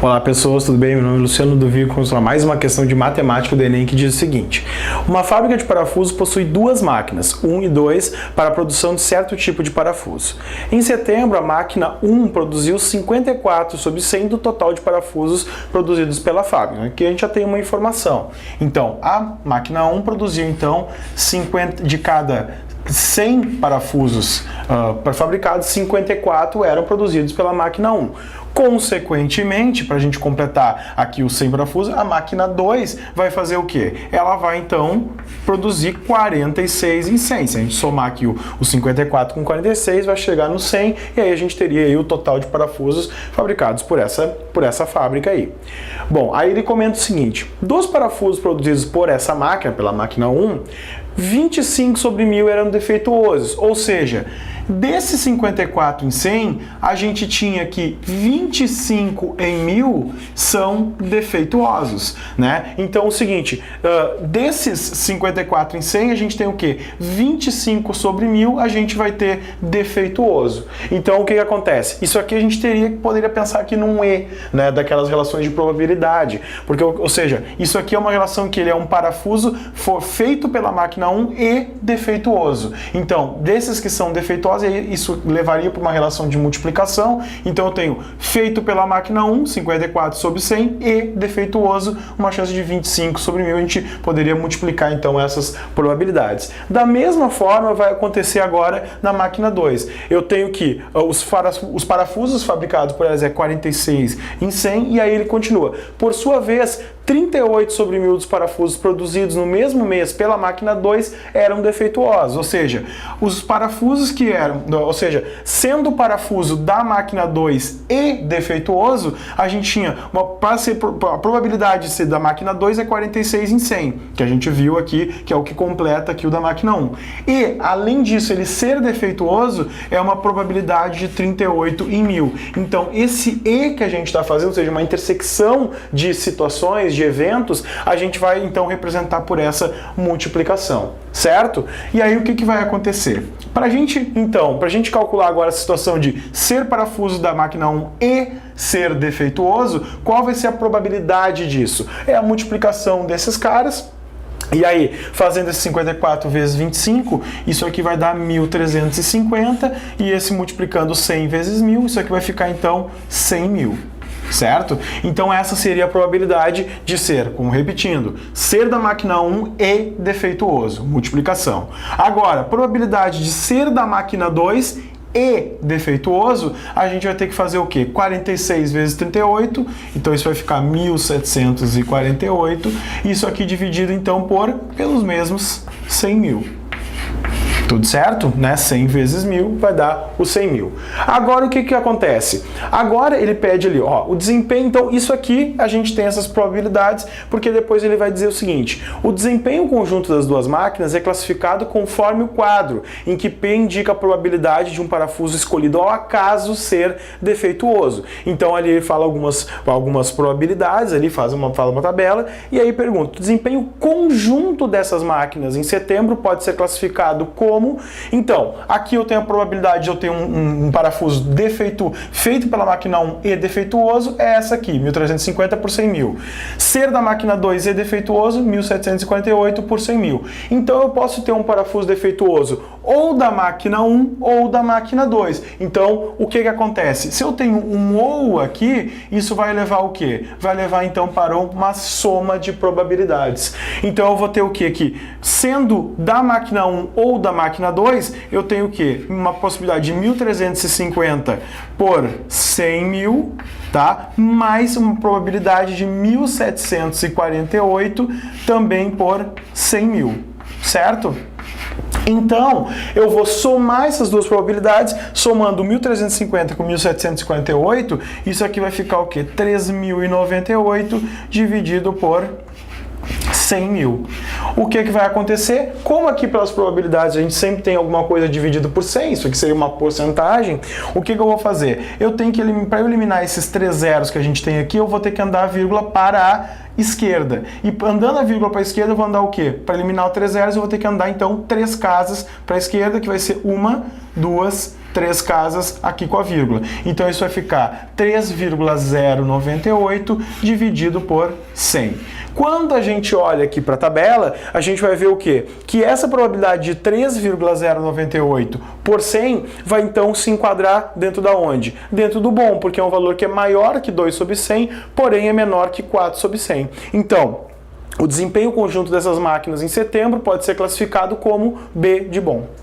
Olá pessoas, tudo bem? Meu nome é Luciano Duvigo, vamos falar mais uma questão de matemática do Enem que diz o seguinte: uma fábrica de parafuso possui duas máquinas, 1 e 2, para a produção de certo tipo de parafuso. Em setembro, a máquina 1 produziu 54 sobre 100 do total de parafusos produzidos pela fábrica. Aqui a gente já tem uma informação. Então, a máquina 1 produziu então 50 de cada 100 parafusos fabricados, 54 eram produzidos pela máquina 1. Consequentemente, para a gente completar aqui os 100 parafusos, a máquina 2 vai fazer o quê? Ela vai então produzir 46 em 100. Se a gente somar aqui os 54 com 46, vai chegar no 100 e aí a gente teria aí o total de parafusos fabricados por essa fábrica aí. Bom, aí ele comenta o seguinte: dos parafusos produzidos por essa máquina, pela máquina 1, 25 sobre 1000 eram defeituosos, ou seja, desses 54 em 100, a gente tinha que 25 em 1000 são defeituosos, né? Então, o seguinte, desses 54 em 100, a gente tem o quê? 25 sobre 1000 a gente vai ter defeituoso. Então, o que acontece? Isso aqui a gente poderia pensar aqui num E, né? Daquelas relações de probabilidade, porque, ou seja, isso aqui é uma relação que ele é um parafuso feito pela máquina 1 e defeituoso. Então, desses que são defeituosos, isso levaria para uma relação de multiplicação. Então eu tenho feito pela máquina 1, 54 sobre 100, e defeituoso, uma chance de 25 sobre 1000. A gente poderia multiplicar então essas probabilidades. Da mesma forma vai acontecer agora na máquina 2. Eu tenho que os parafusos fabricados por elas é 46 em 100, e aí ele continua. Por sua vez, 38 sobre 1000 dos parafusos produzidos no mesmo mês pela máquina 2 eram defeituosos, ou seja, os parafusos que eram, ou seja, sendo o parafuso da máquina 2 e defeituoso, a gente tinha a probabilidade de ser da máquina 2 é 46 em 100, que a gente viu aqui, que é o que completa aqui o da máquina 1. E, além disso, ele ser defeituoso é uma probabilidade de 38 em 1000. Então, esse E que a gente está fazendo, ou seja, uma intersecção de situações, de eventos, a gente vai então representar por essa multiplicação, certo? E aí o que vai acontecer? Para a gente calcular agora a situação de ser parafuso da máquina 1 e ser defeituoso, qual vai ser a probabilidade disso? É a multiplicação desses caras. E aí, fazendo esse 54 vezes 25, isso aqui vai dar 1350, e esse multiplicando 100 vezes 1000, isso aqui vai ficar então 100.000. Certo? Então essa seria a probabilidade de ser, como repetindo, ser da máquina 1 e defeituoso, multiplicação. Agora, probabilidade de ser da máquina 2 e defeituoso, a gente vai ter que fazer o quê? 46 vezes 38, então isso vai ficar 1748, isso aqui dividido então pelos mesmos 100.000. Tudo certo? Né? 100 vezes 1000 vai dar os 100.000. Agora o que acontece? Agora ele pede ali, ó, o desempenho. Então isso aqui a gente tem essas probabilidades, porque depois ele vai dizer o seguinte: o desempenho conjunto das duas máquinas é classificado conforme o quadro, em que P indica a probabilidade de um parafuso escolhido ao acaso ser defeituoso. Então ali ele fala algumas probabilidades, ali fala uma tabela, e aí pergunta: o desempenho conjunto dessas máquinas em setembro pode ser classificado como. Então, aqui eu tenho a probabilidade de eu ter um parafuso feito pela máquina 1 e defeituoso, é essa aqui, 1350 por 100.000. Ser da máquina 2 e defeituoso, 1748 por 100.000. Então eu posso ter um parafuso defeituoso ou da máquina 1 ou da máquina 2. Então, o que acontece? Se eu tenho um ou aqui, isso vai levar o quê? Vai levar então para uma soma de probabilidades. Então eu vou ter o quê aqui? Sendo da máquina 1 ou da máquina 2, eu tenho o quê? Uma possibilidade de 1350 por 100.000, tá? Mais uma probabilidade de 1748 também por 100.000, certo? Então, eu vou somar essas duas probabilidades, somando 1350 com 1748, isso aqui vai ficar o quê? 3.098 dividido por 100.000. O que vai acontecer? Como aqui pelas probabilidades a gente sempre tem alguma coisa dividido por 100, isso aqui seria uma porcentagem, o que eu vou fazer? Eu tenho que, para eu eliminar esses 3 zeros que a gente tem aqui, eu vou ter que andar a vírgula para a esquerda. E andando a vírgula para a esquerda, eu vou andar o quê? Para eliminar o 3 zeros, eu vou ter que andar então 3 casas para a esquerda, que vai ser 1, três casas aqui com a vírgula. Então isso vai ficar 3,098 dividido por 100. Quando a gente olha aqui para a tabela, a gente vai ver o quê? Que essa probabilidade de 3,098 por 100 vai então se enquadrar dentro da onde? Dentro do bom, porque é um valor que é maior que 2 sobre 100, porém é menor que 4 sobre 100. Então, o desempenho conjunto dessas máquinas em setembro pode ser classificado como B de bom.